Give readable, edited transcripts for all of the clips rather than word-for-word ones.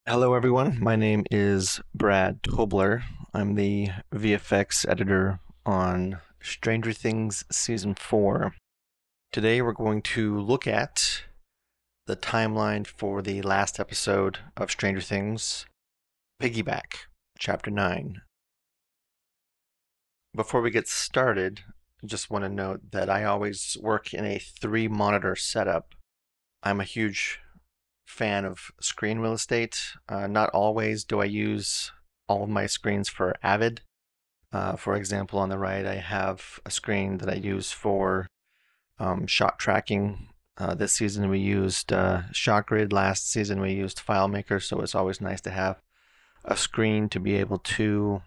Hello, everyone. My name is Brad Tobler. I'm the VFX editor on Stranger Things Season 4. Today, we're going to look at the timeline for the last episode of Stranger Things, Piggyback, Chapter 9. Before we get started, I just want to note that I always work in a 3 monitor setup. I'm a huge fan of screen real estate. Not always do I use all of my screens for Avid. For example, on the right, I have a screen that I use for shot tracking. This season we used ShotGrid. Last season we used FileMaker, so it's always nice to have a screen to be able to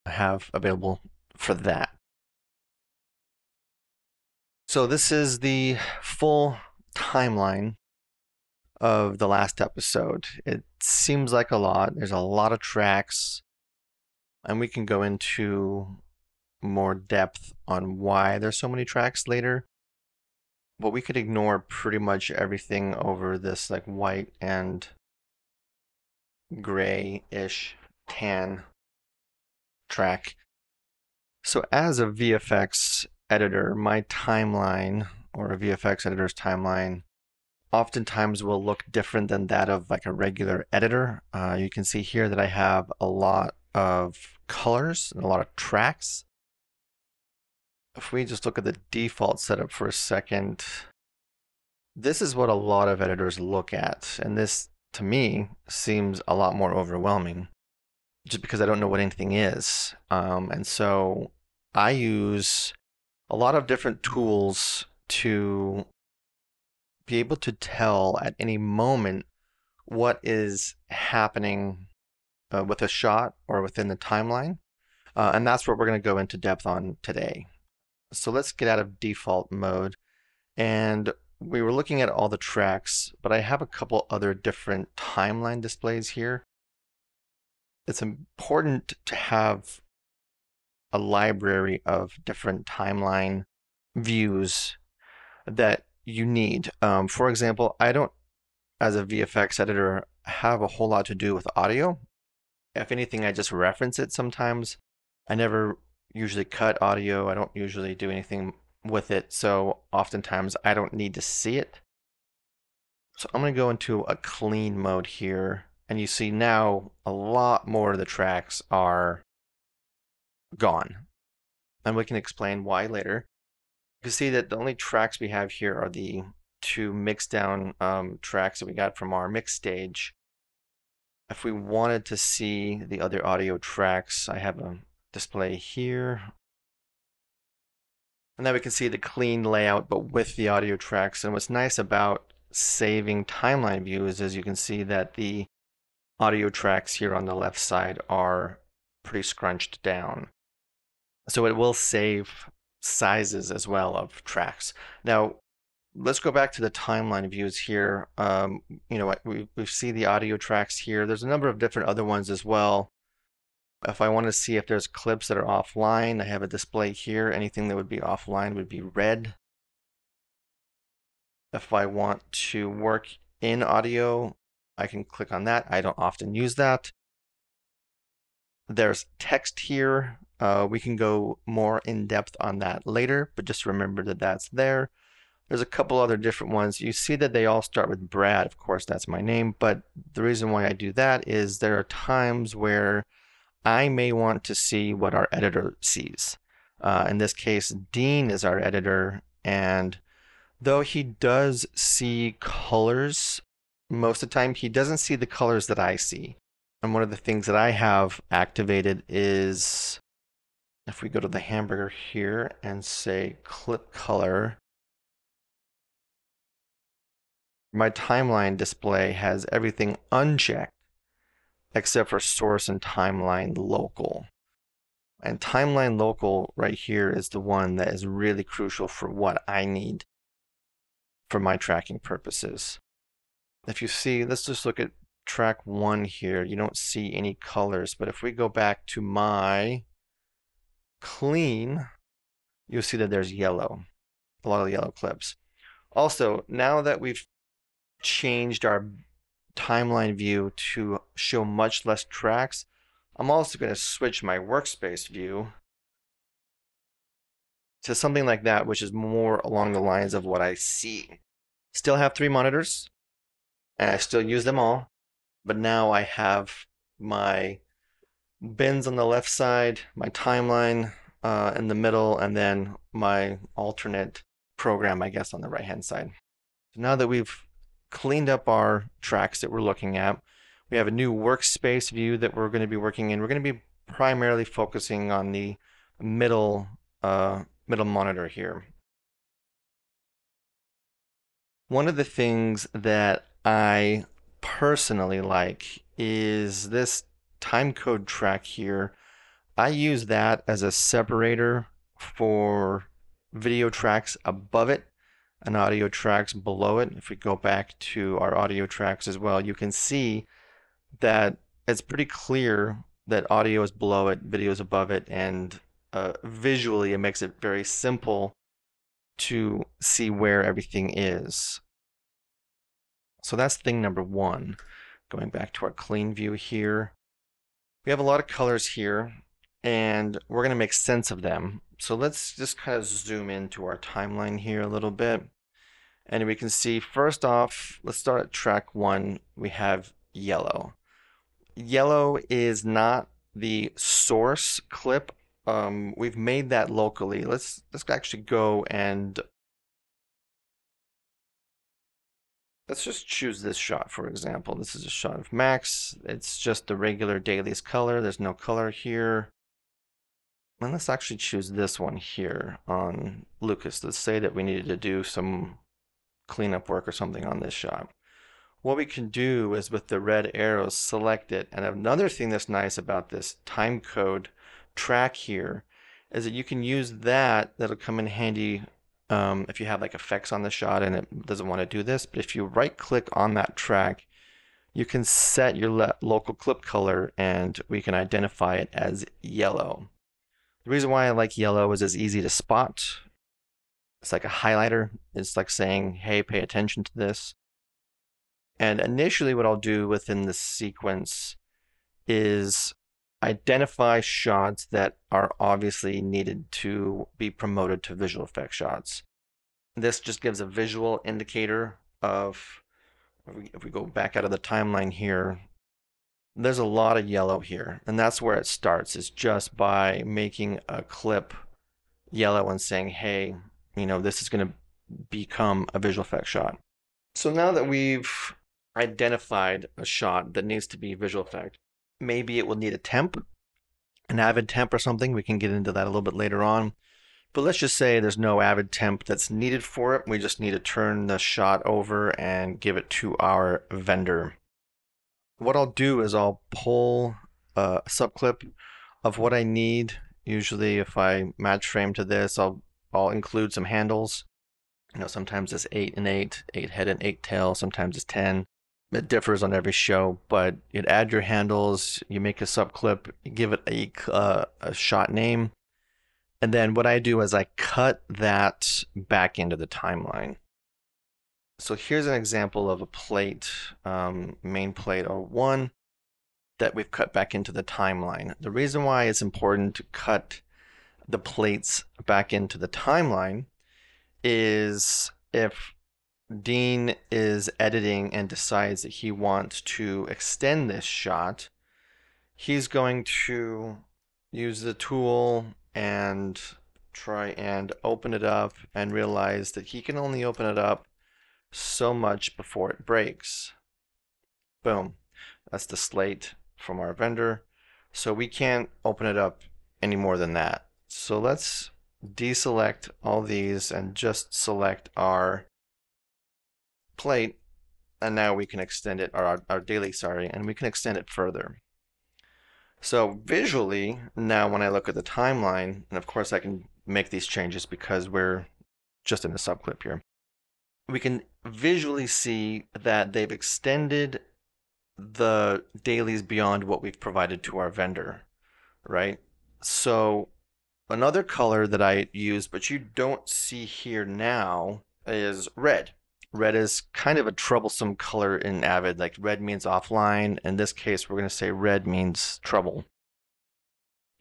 have available for that. So this is the full timeline of the last episode. It seems like a lot. There's a lot of tracks, and we can go into more depth on why there's so many tracks later. But we could ignore pretty much everything over this like white and gray-ish tan track. So as a VFX editor, my timeline or a VFX editor's timeline oftentimes will look different than that of like a regular editor. You can see here that I have a lot of colors and a lot of tracks. If we just look at the default setup for a second, this is what a lot of editors look at. And this, to me, seems a lot more overwhelming just because I don't know what anything is. And so I use a lot of different tools to be able to tell at any moment what is happening with a shot or within the timeline. And that's what we're going to go into depth on today. So let's get out of default mode. And we were looking at all the tracks, but I have a couple other different timeline displays here. It's important to have a library of different timeline views that you need. For example, I don't, as a VFX editor, have a whole lot to do with audio. If anything, I just reference it sometimes. I never usually cut audio. I don't usually do anything with it. So oftentimes I don't need to see it. So I'm going to go into a clean mode here. And you see now a lot more of the tracks are gone. And we can explain why later. You can see that the only tracks we have here are the two mixed down tracks that we got from our mix stage. If we wanted to see the other audio tracks, I have a display here. And then we can see the clean layout, but with the audio tracks. And what's nice about saving timeline views is you can see that the audio tracks here on the left side are pretty scrunched down. So it will save sizes as well of tracks. Now, let's go back to the timeline views here. We see the audio tracks here. There's a number of different other ones as well. If I want to see if there's clips that are offline, I have a display here. Anything that would be offline would be red. If I want to work in audio, I can click on that. I don't often use that. There's text here. We can go more in depth on that later, but just remember that that's there. There's a couple other different ones. You see that they all start with Brad. Of course, that's my name, but the reason why I do that is there are times where I may want to see what our editor sees. In this case, Dean is our editor, and though he does see colors, most of the time he doesn't see the colors that I see. And one of the things that I have activated is if we go to the hamburger here and say clip color, my timeline display has everything unchecked except for source and timeline local. And timeline local right here is the one that is really crucial for what I need for my tracking purposes. If you see, let's just look at track 1 here. You don't see any colors, but if we go back to my clean, you'll see that there's yellow, a lot of yellow clips. Also, now that we've changed our timeline view to show much less tracks, I'm also going to switch my workspace view to something like that, which is more along the lines of what I see. Still have 3 monitors, and I still use them all, but now I have my bins on the left side, my timeline in the middle, and then my alternate program, I guess, on the right-hand side. So now that we've cleaned up our tracks that we're looking at, we have a new workspace view that we're going to be working in. We're going to be primarily focusing on the middle monitor here. One of the things that I personally like is this timecode track here. I use that as a separator for video tracks above it and audio tracks below it. If we go back to our audio tracks as well, you can see that it's pretty clear that audio is below it, video is above it, and visually it makes it very simple to see where everything is. So that's thing number one. Going back to our clean view here, we have a lot of colors here, and we're going to make sense of them. So let's just kind of zoom into our timeline here a little bit. And we can see, first off, let's start at track 1. We have yellow. Yellow is not the source clip. We've made that locally. Let's actually go and let's just choose this shot, for example. This is a shot of Max. It's just the regular dailies color. There's no color here. And let's actually choose this one here on Lucas. Let's say that we needed to do some cleanup work or something on this shot. What we can do is with the red arrows, select it. And another thing that's nice about this timecode track here is that you can use that. That'll come in handy if you have like effects on the shot and it doesn't want to do this. But if you right click on that track, you can set your local clip color and we can identify it as yellow. The reason why I like yellow is it's easy to spot. It's like a highlighter. It's like saying, hey, pay attention to this. And initially what I'll do within this sequence is identify shots that are obviously needed to be promoted to visual effect shots. This just gives a visual indicator of, if we go back out of the timeline here, there's a lot of yellow here. And that's where it starts, is just by making a clip yellow and saying, hey, you know, this is going to become a visual effect shot. So now that we've identified a shot that needs to be visual effect, maybe it will need a temp, an Avid temp or something. We can get into that a little bit later on. But let's just say there's no Avid temp that's needed for it. We just need to turn the shot over and give it to our vendor. What I'll do is I'll pull a subclip of what I need. Usually if I match frame to this, I'll include some handles. You know, sometimes it's 8 and 8, 8 head and 8 tail, sometimes it's 10. It differs on every show, but you'd add your handles, you make a subclip, you give it a shot name, and then what I do is I cut that back into the timeline. So here's an example of a plate, main plate 01, that we've cut back into the timeline. The reason why it's important to cut the plates back into the timeline is if Dean is editing and decides that he wants to extend this shot, he's going to use the tool and try and open it up and realize that he can only open it up so much before it breaks. Boom. That's the slate from our vendor. So we can't open it up any more than that. So let's deselect all these and just select our plate, and now we can extend it, or our daily, sorry, and we can extend it further. So visually, now when I look at the timeline, and of course I can make these changes because we're just in a subclip here, we can visually see that they've extended the dailies beyond what we've provided to our vendor, right? So another color that I use, but you don't see here now, is red. Red is kind of a troublesome color in Avid. Like red means offline. In this case, we're going to say red means trouble.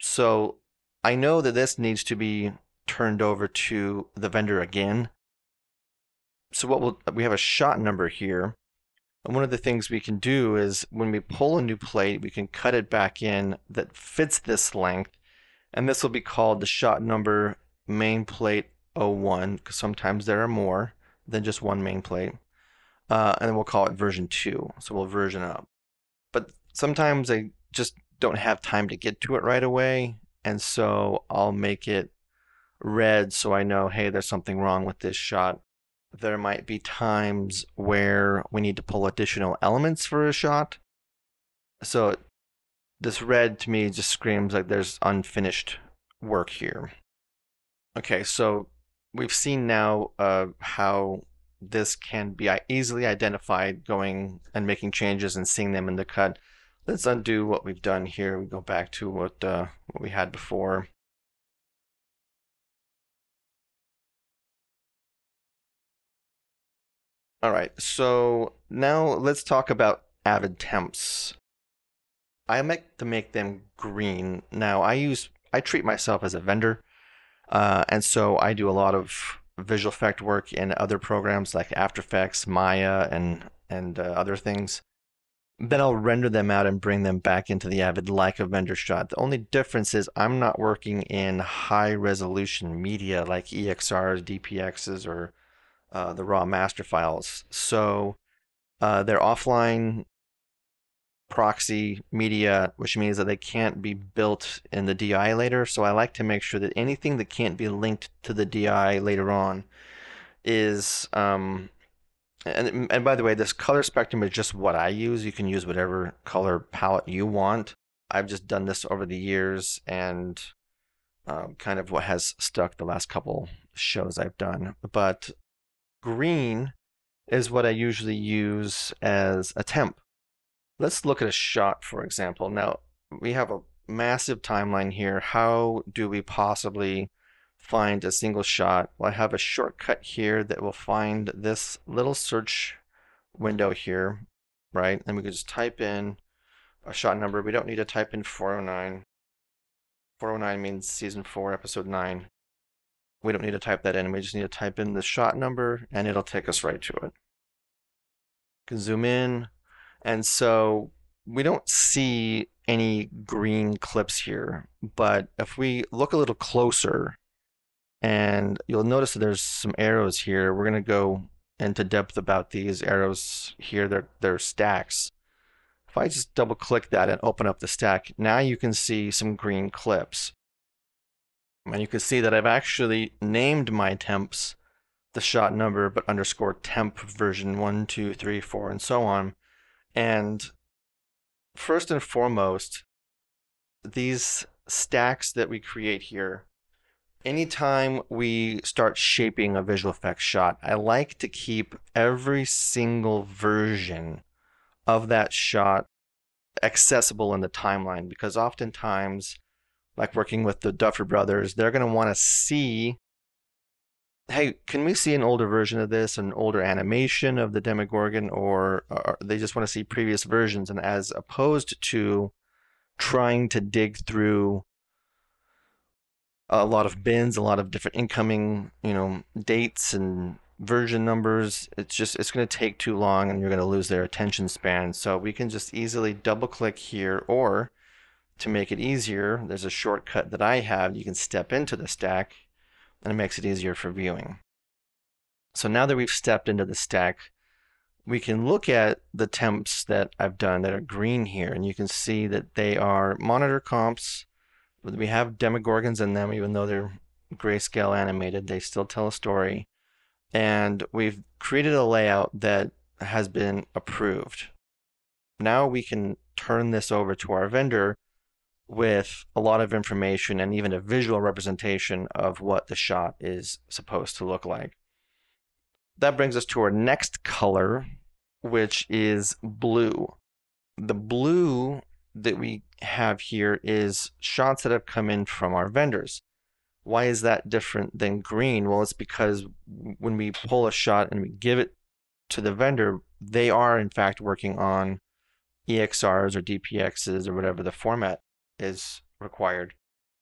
So I know that this needs to be turned over to the vendor again. So we have a shot number here. And one of the things we can do is when we pull a new plate, we can cut it back in that fits this length. And this will be called the shot number main plate 01, because sometimes there are more than just one main plate. And then we'll call it version 2. So we'll version up. But sometimes I just don't have time to get to it right away. And so I'll make it red so I know, hey, there's something wrong with this shot. There might be times where we need to pull additional elements for a shot. So this red to me just screams like there's unfinished work here. Okay, so we've seen now how this can be easily identified going and making changes and seeing them in the cut. Let's undo what we've done here. We go back to what we had before. All right, so now let's talk about Avid temps. I like to make them green. Now I treat myself as a vendor, and so I do a lot of visual effect work in other programs like After Effects, Maya, and other things. Then I'll render them out and bring them back into the Avid like a vendor shot. The only difference is I'm not working in high resolution media like EXRs, DPXs, or the raw master files. So they're offline proxy media, which means that they can't be built in the DI later. So I like to make sure that anything that can't be linked to the DI later on is and by the way, this color spectrum is just what I use. You can use whatever color palette you want. I've just done this over the years and kind of what has stuck the last couple shows I've done. But green is what I usually use as a temp. Let's look at a shot, for example. Now, we have a massive timeline here. How do we possibly find a single shot? Well, I have a shortcut here that will find this little search window here, right? And we can just type in a shot number. We don't need to type in 409. 409 means season 4, episode 9. We don't need to type that in. We just need to type in the shot number and it'll take us right to it. You can zoom in. And so we don't see any green clips here, but if we look a little closer, and you'll notice that there's some arrows here. We're going to go into depth about these arrows here. They're stacks. If I just double click that and open up the stack, now you can see some green clips. And you can see that I've actually named my temps the shot number, but underscore temp version 1, 2, 3, 4, and so on. And first and foremost, these stacks that we create here, anytime we start shaping a visual effects shot, I like to keep every single version of that shot accessible in the timeline, because oftentimes, like working with the Duffer Brothers, they're going to want to see, hey, can we see an older version of this, an older animation of the Demogorgon, or they just want to see previous versions, and as opposed to trying to dig through a lot of bins, a lot of different incoming, dates and version numbers, it's going to take too long and you're going to lose their attention span. So we can just easily double click here, or to make it easier, there's a shortcut that I have. You can step into the stack and it makes it easier for viewing. So now that we've stepped into the stack, we can look at the temps that I've done that are green here, and you can see that they are monitor comps. We have Demogorgons in them, even though they're grayscale animated, they still tell a story. And we've created a layout that has been approved. Now we can turn this over to our vendor with a lot of information and even a visual representation of what the shot is supposed to look like. That brings us to our next color, which is blue. The blue that we have here is shots that have come in from our vendors. Why is that different than green? Well, it's because when we pull a shot and we give it to the vendor, they are in fact working on EXRs or DPXs or whatever the format is required.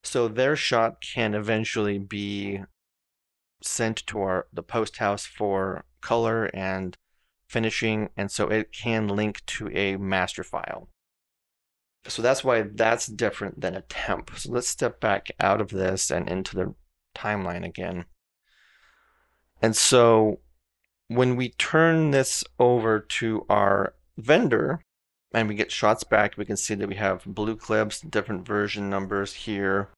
So their shot can eventually be sent to the post house for color and finishing, and so it can link to a master file. So that's why that's different than a temp. So let's step back out of this and into the timeline again. And so when we turn this over to our vendor and we get shots back, we can see that we have blue clips, different version numbers here.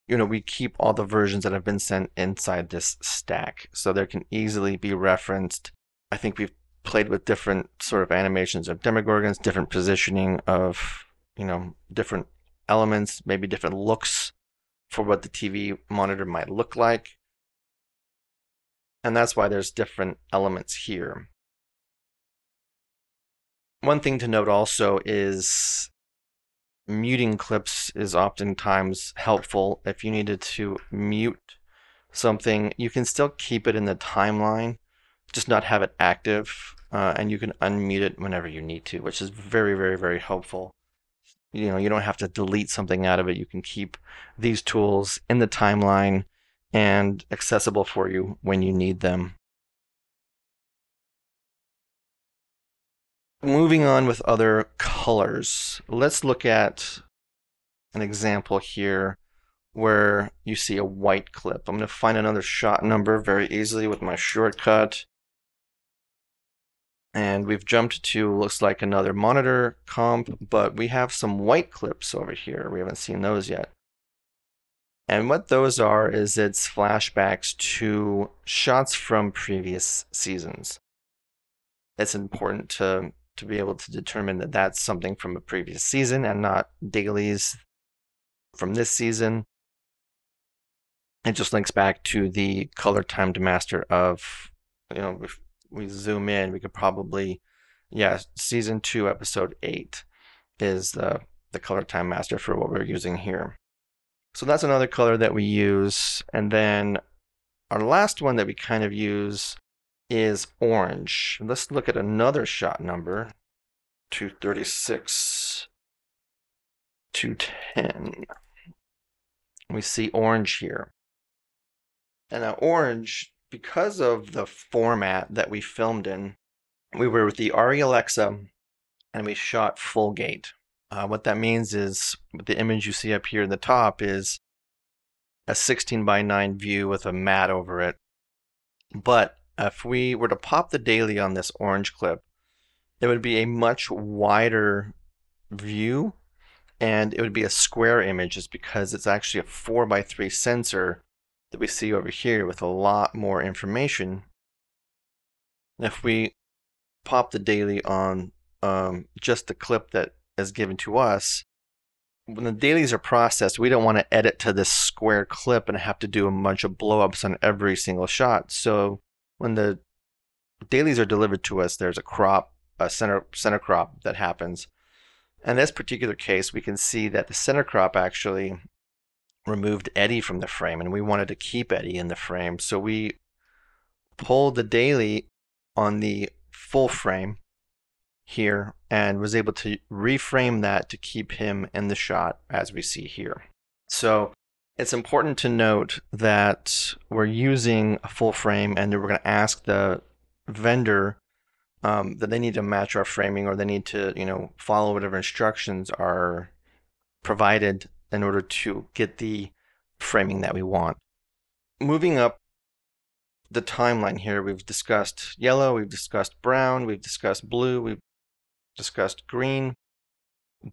We keep all the versions that have been sent inside this stack, so there can easily be referenced. I think we've played with different sort of animations of Demogorgons, different positioning of, different elements, maybe different looks for what the TV monitor might look like. And that's why there's different elements here. One thing to note also is muting clips is oftentimes helpful. If you needed to mute something, you can still keep it in the timeline, just not have it active, and you can unmute it whenever you need to, which is very, very, very helpful. You don't have to delete something out of it. You can keep these tools in the timeline and accessible for you when you need them. Moving on with other colors, let's look at an example here where you see a white clip. I'm going to find another shot number very easily with my shortcut. And we've jumped to, looks like another monitor comp, but we have some white clips over here. We haven't seen those yet. And what those are is it's flashbacks to shots from previous seasons. It's important to be able to determine that that's something from a previous season and not dailies from this season. It just links back to the color timed master of, if we zoom in, we could probably, season 2, episode 8 is the color time master for what we're using here. So that's another color that we use. And then our last one that we kind of use is orange. Let's look at another shot number, 236, 210. We see orange here. And now orange, because of the format that we filmed in, we were with the Arri Alexa and we shot full gate. What that means is the image you see up here in the top is a 16:9 view with a mat over it. But if we were to pop the daily on this orange clip, it would be a much wider view and it would be a square image just because it's actually a 4:3 sensor that we see over here with a lot more information. If we pop the daily on just the clip that is given to us, when the dailies are processed, we don't want to edit to this square clip and have to do a bunch of blow-ups on every single shot. So when the dailies are delivered to us, there's a crop, a center crop that happens. In this particular case, we can see that the center crop actually removed Eddie from the frame, and we wanted to keep Eddie in the frame. So we pulled the daily on the full frame here and was able to reframe that to keep him in the shot as we see here. So it's important to note that we're using a full frame and we're going to ask the vendor that they need to match our framing, or they need to, follow whatever instructions are provided in order to get the framing that we want. Moving up the timeline here, we've discussed yellow, we've discussed brown, we've discussed blue, we've discussed green,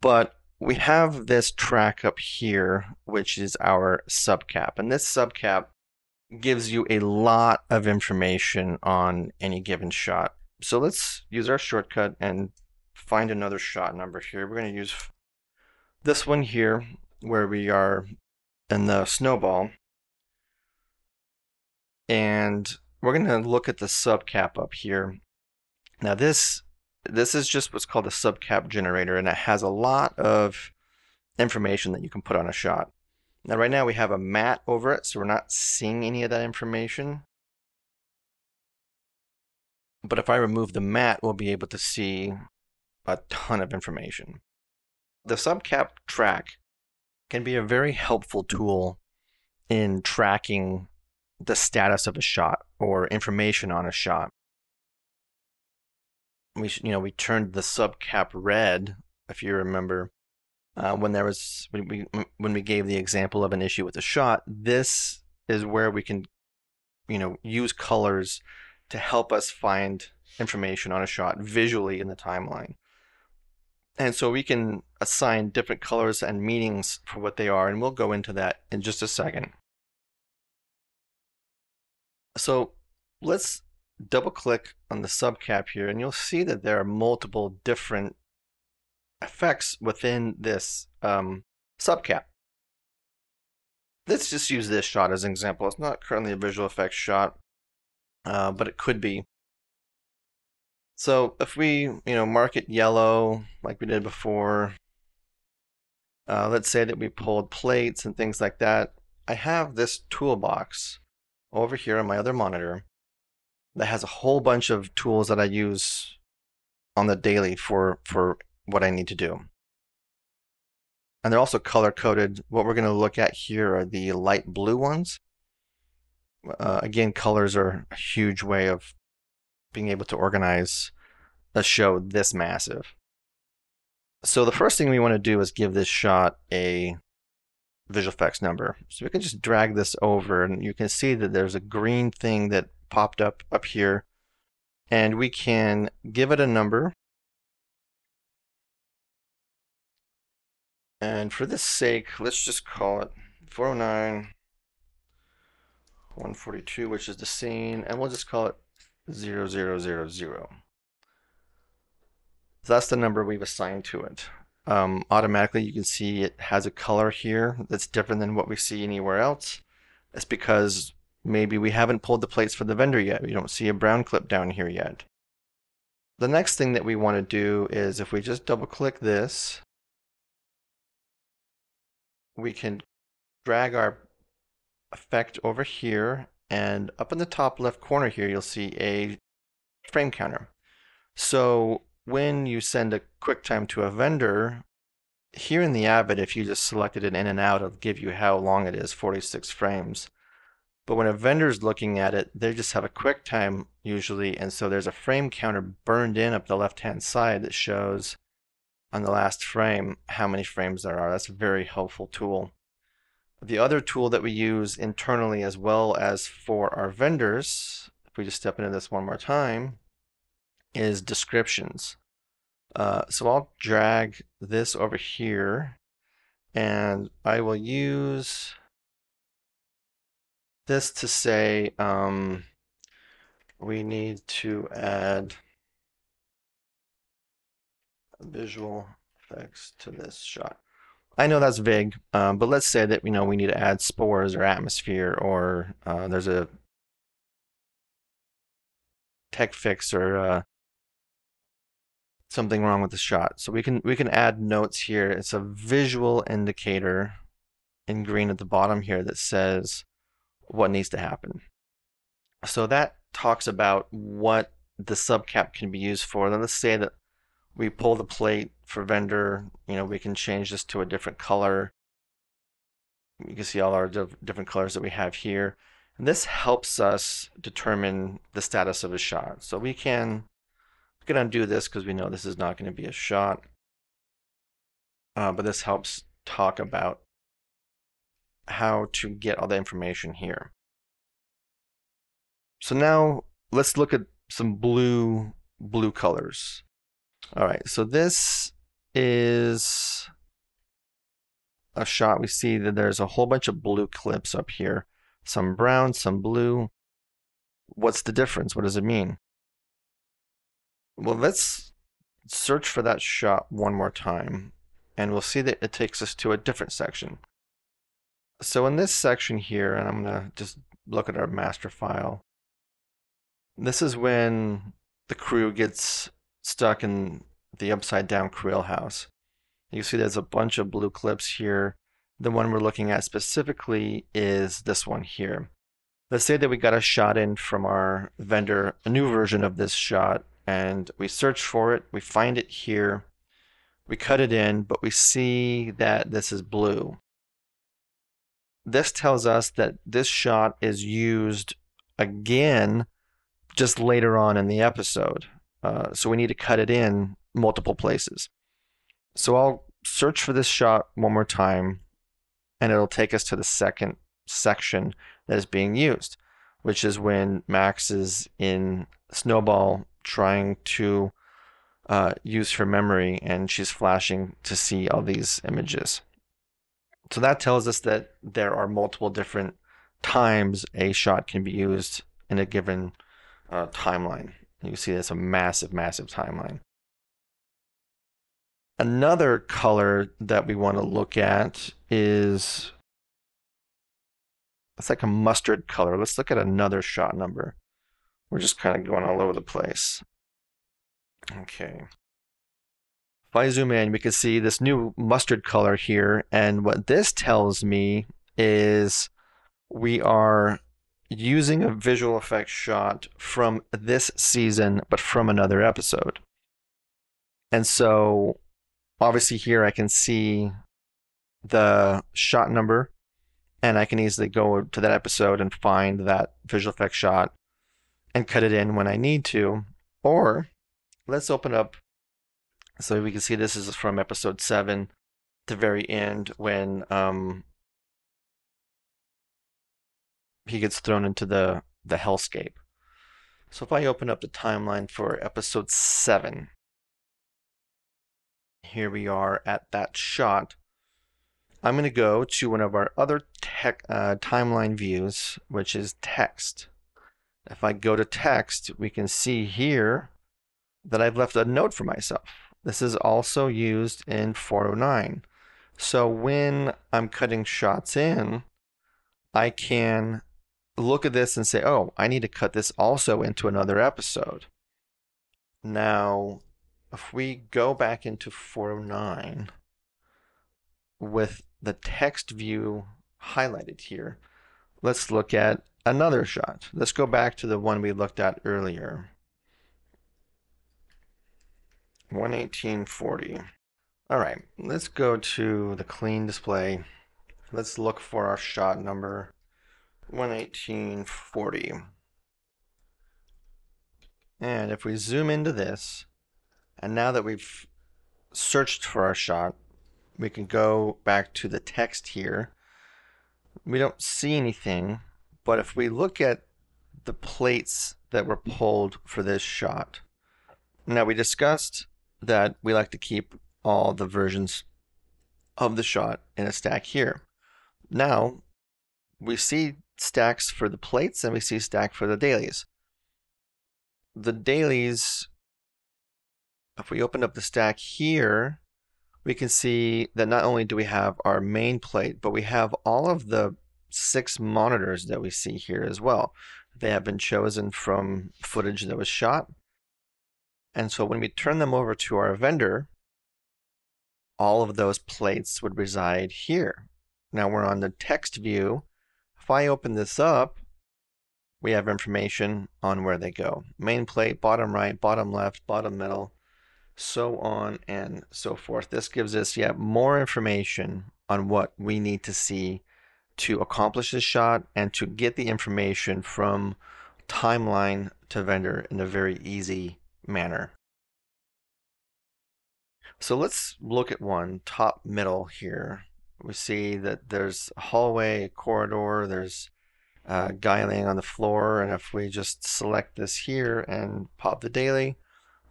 but we have this track up here, which is our subcap. And this subcap gives you a lot of information on any given shot. So let's use our shortcut and find another shot number here. We're going to use this one here where we are in the snowball. And we're going to look at the subcap up here. Now this is just what's called a subcap generator, and it has a lot of information that you can put on a shot. Now right now we have a mat over it, so we're not seeing any of that information. But if I remove the matte, we'll be able to see a ton of information. The subcap track can be a very helpful tool in tracking the status of a shot or information on a shot. We turned the subcap red, if you remember, when we gave the example of an issue with a shot. This is where we can use colors to help us find information on a shot visually in the timeline. And so we can assign different colors and meanings for what they are, and we'll go into that in just a second. So let's double click on the subcap here, and you'll see that there are multiple different effects within this subcap. Let's just use this shot as an example. It's not currently a visual effects shot, but it could be. So if we, mark it yellow like we did before, let's say that we pulled plates and things like that. I have this toolbox over here on my other monitor that has a whole bunch of tools that I use on the daily for what I need to do. And they're also color coded. What we're going to look at here are the light blue ones. Again, colors are a huge way of being able to organize a show this massive. So the first thing we want to do is give this shot a visual effects number. So we can just drag this over, and you can see that there's a green thing that popped up here, and we can give it a number. And for this sake, let's just call it 409 142, which is the scene, and we'll just call it 0000. So that's the number we've assigned to it. Automatically, you can see it has a color here that's different than what we see anywhere else. That's because maybe we haven't pulled the plates for the vendor yet. We don't see a brown clip down here yet. The next thing that we want to do is, if we just double click this, we can drag our effect over here, and up in the top left corner here you'll see a frame counter. So when you send a QuickTime to a vendor, here in the Avid, if you just selected it in and out, it'll give you how long it is, 46 frames. But when a vendor's looking at it, they just have a QuickTime usually, and so there's a frame counter burned in up the left-hand side that shows on the last frame how many frames there are. That's a very helpful tool. The other tool that we use internally as well as for our vendors, if we just step into this one more time, is descriptions. So I'll drag this over here, and I will use this to say we need to add visual effects to this shot. I know that's vague, but let's say that we need to add spores or atmosphere, or there's a tech fix or something wrong with the shot. So we can add notes here. It's a visual indicator in green at the bottom here that says what needs to happen. So that talks about what the subcap can be used for. Then let's say that we pull the plate for vendor, we can change this to a different color. You can see all our different colors that we have here. And this helps us determine the status of a shot. So we can undo this because we know this is not going to be a shot. But this helps talk about how to get all the information here. So now let's look at some blue colors. All right, so this is a shot. We see that there's a whole bunch of blue clips up here. Some brown, some blue. What's the difference? What does it mean? Well, let's search for that shot one more time, and we'll see that it takes us to a different section. So in this section here, and I'm going to just look at our master file, this is when the crew gets stuck in the upside down Creel house. You see there's a bunch of blue clips here. The one we're looking at specifically is this one here. let's say that we got a shot in from our vendor, a new version of this shot, and we search for it, we find it here, we cut it in, but we see that this is blue. This tells us that this shot is used again just later on in the episode. So we need to cut it in multiple places. So I'll search for this shot one more time, and it'll take us to the second section that is being used, which is when Max is in Snowball trying to use her memory, and she's flashing to see all these images. So that tells us that there are multiple different times a shot can be used in a given timeline. You can see it's a massive, massive timeline. Another color that we want to look at is, it's like a mustard color. Let's look at another shot number. We're just kind of going all over the place. Okay. If I zoom in, we can see this new mustard color here. And what this tells me is we are using a visual effects shot from this season, but from another episode. And so obviously here I can see the shot number, and I can easily go to that episode and find that visual effects shot and cut it in when I need to. Or let's open up, so we can see this is from episode 7, the very end, when he gets thrown into the hellscape. So if I open up the timeline for episode 7, here we are at that shot. I'm going to go to one of our other timeline views, which is text. If I go to text, we can see here that I've left a note for myself. This is also used in 409. So when I'm cutting shots in, I can look at this and say, oh, I need to cut this also into another episode. Now, if we go back into 409 with the text view highlighted here, let's look at another shot. Let's go back to the one we looked at earlier. 11840. All right, let's go to the clean display. Let's look for our shot number 11840. And if we zoom into this, and now that we've searched for our shot, we can go back to the text here. We don't see anything, but if we look at the plates that were pulled for this shot, now we discussed that we like to keep all the versions of the shot in a stack here. Now we see stacks for the plates and we see stack for the dailies. The dailies, if we open up the stack here, we can see that not only do we have our main plate, but we have all of the 6 monitors that we see here as well. They have been chosen from footage that was shot. And so when we turn them over to our vendor, all of those plates would reside here. Now we're on the text view. If I open this up, we have information on where they go. Main plate, bottom right, bottom left, bottom middle, so on and so forth. This gives us yet more information on what we need to see to accomplish this shot and to get the information from timeline to vendor in a very easy manner. So let's look at one top middle here. We see that there's a hallway, a corridor, there's a guy laying on the floor, and if we just select this here and pop the daily,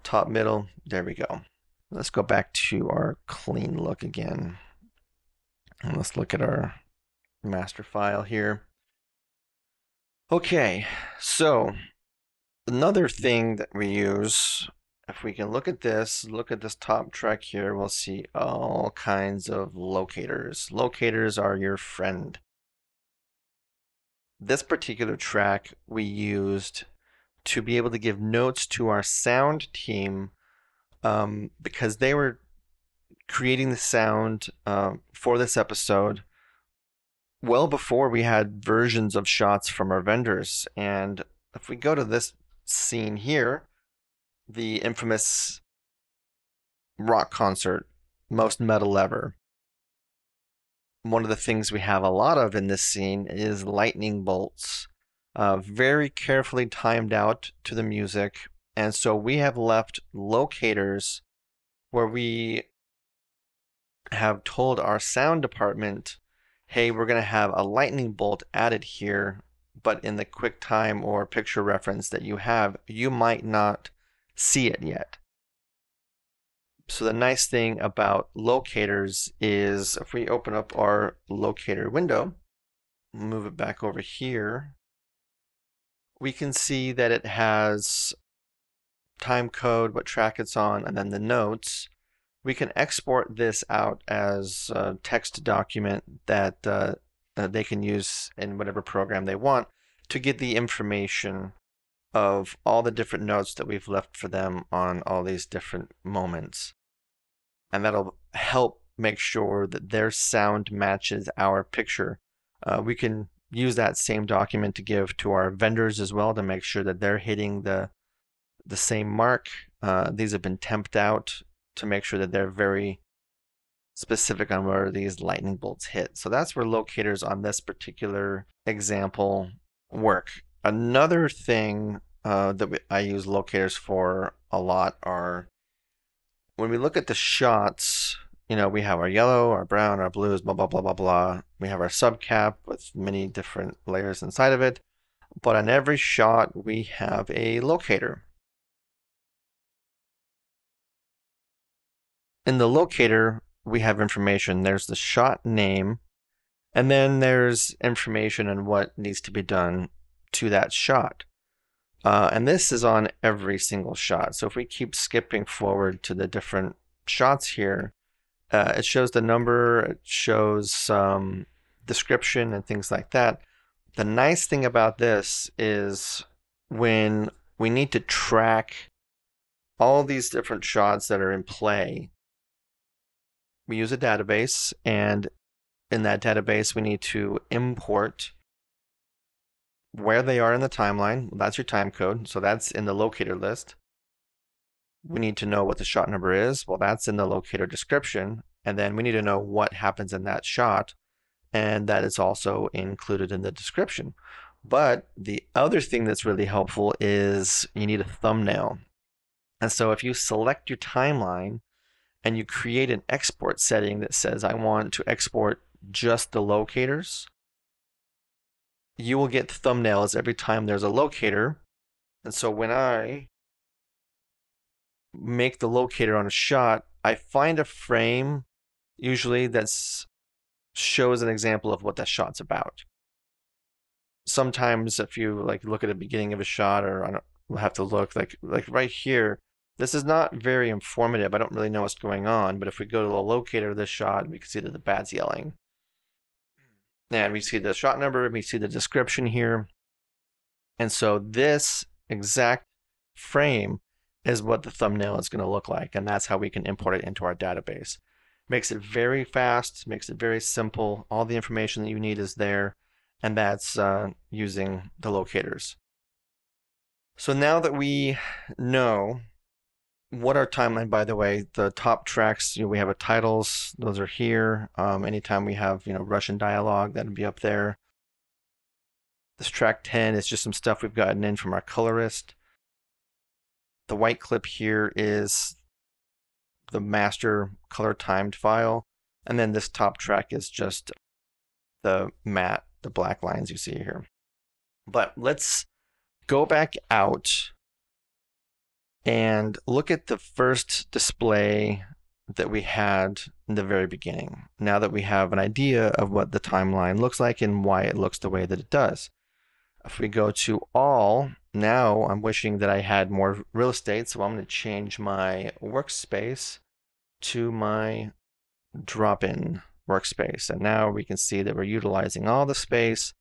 top middle, there we go. Let's go back to our clean look again. And let's look at our master file here. Okay, so another thing that we use, if we can look at this top track here, we'll see all kinds of locators. Locators are your friend. This particular track we used to be able to give notes to our sound team because they were creating the sound for this episode well before we had versions of shots from our vendors. And if we go to this scene here, the infamous rock concert, Most Metal Ever. One of the things we have a lot of in this scene is lightning bolts, very carefully timed out to the music. And so we have left locators where we have told our sound department, hey, we're going to have a lightning bolt added here, but in the QuickTime or picture reference that you have, you might not see it yet. So the nice thing about locators is if we open up our locator window, move it back over here, we can see that it has time code, what track it's on, and then the notes. We can export this out as a text document that they can use in whatever program they want to get the information of all the different notes that we've left for them on all these different moments. And that'll help make sure that their sound matches our picture. We can use that same document to give to our vendors as well to make sure that they're hitting the same mark. These have been temped out to make sure that they're very specific on where these lightning bolts hit. So that's where locators on this particular example work. Another thing I use locators for a lot are when we look at the shots, we have our yellow, our brown, our blues, blah, blah, blah, blah, blah. We have our subcap with many different layers inside of it. But on every shot, we have a locator. In the locator, we have information. There's the shot name, and then there's information on what needs to be done to that shot. And this is on every single shot. So if we keep skipping forward to the different shots here, it shows the number, it shows some description and things like that. The nice thing about this is when we need to track all these different shots that are in play, we use a database, and in that database, we need to import where they are in the timeline. That's your time code. So that's in the locator list. We need to know what the shot number is. Well, that's in the locator description. And then we need to know what happens in that shot. And that is also included in the description. But the other thing that's really helpful is you need a thumbnail. And so if you select your timeline and you create an export setting that says, I want to export just the locators, you will get thumbnails every time there's a locator. And so when I make the locator on a shot, I find a frame usually that shows an example of what that shot's about. Sometimes if you look at the beginning of a shot, or we'll have to look like right here, this is not very informative. I don't really know what's going on, but if we go to the locator of this shot, we can see that the bat's yelling. And we see the shot number, we see the description here. And so this exact frame is what the thumbnail is going to look like. And that's how we can import it into our database. Makes it very fast, makes it very simple. All the information that you need is there. And that's using the locators. So now that we know what our timeline, by the way, the top tracks, we have titles, those are here. Anytime we have, Russian dialogue, that'd be up there. This track 10 is just some stuff we've gotten in from our colorist. The white clip here is the master color timed file. And then this top track is just the matte, the black lines you see here. But let's go back out and look at the first display that we had in the very beginning. Now that we have an idea of what the timeline looks like and why it looks the way that it does. If we go to all, now I'm wishing that I had more real estate, so I'm going to change my workspace to my drop-in workspace. And now we can see that we're utilizing all the space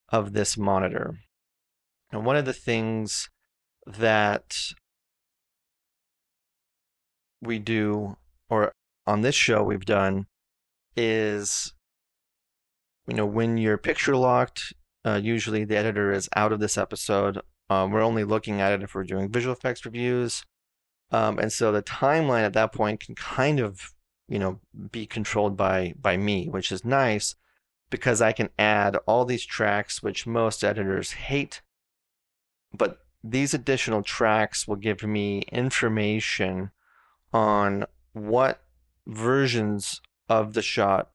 of this monitor. And one of the things that we do, or on this show we've done, is when you're picture locked, usually the editor is out of this episode. We're only looking at it if we're doing visual effects reviews. And so the timeline at that point can kind of, be controlled by me, which is nice because I can add all these tracks, which most editors hate. But these additional tracks will give me information on what versions of the shot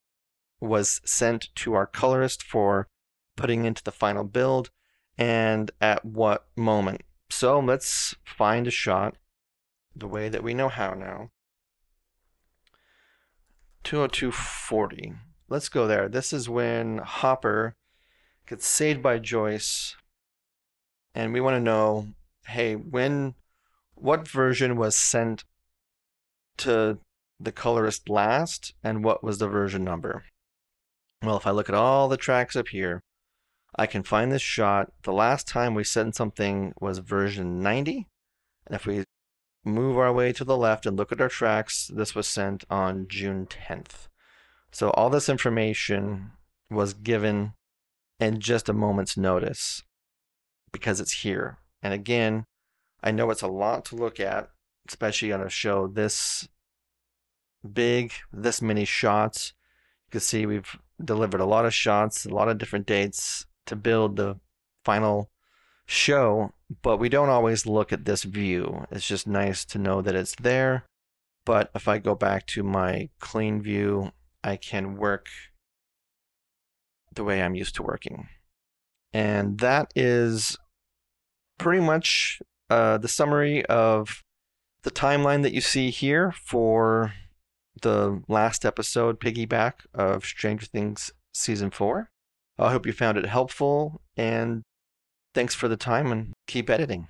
was sent to our colorist for putting into the final build and at what moment. So let's find a shot the way that we know how now. 20240. Let's go there. This is when Hopper gets saved by Joyce, and we want to know, hey, what version was sent to the colorist last, and what was the version number? Well, if I look at all the tracks up here, I can find this shot. The last time we sent something was version 90, and if we move our way to the left and look at our tracks, this was sent on June 10th. So all this information was given in just a moment's notice because it's here. And again, I know it's a lot to look at, especially on a show this big, this many shots. You can see we've delivered a lot of shots, a lot of different dates to build the final show, but we don't always look at this view. It's just nice to know that it's there. But if I go back to my clean view, I can work the way I'm used to working. And that is pretty much the summary of the timeline that you see here for the last episode, Piggyback, of Stranger Things Season 4. I hope you found it helpful, and thanks for the time, and keep editing.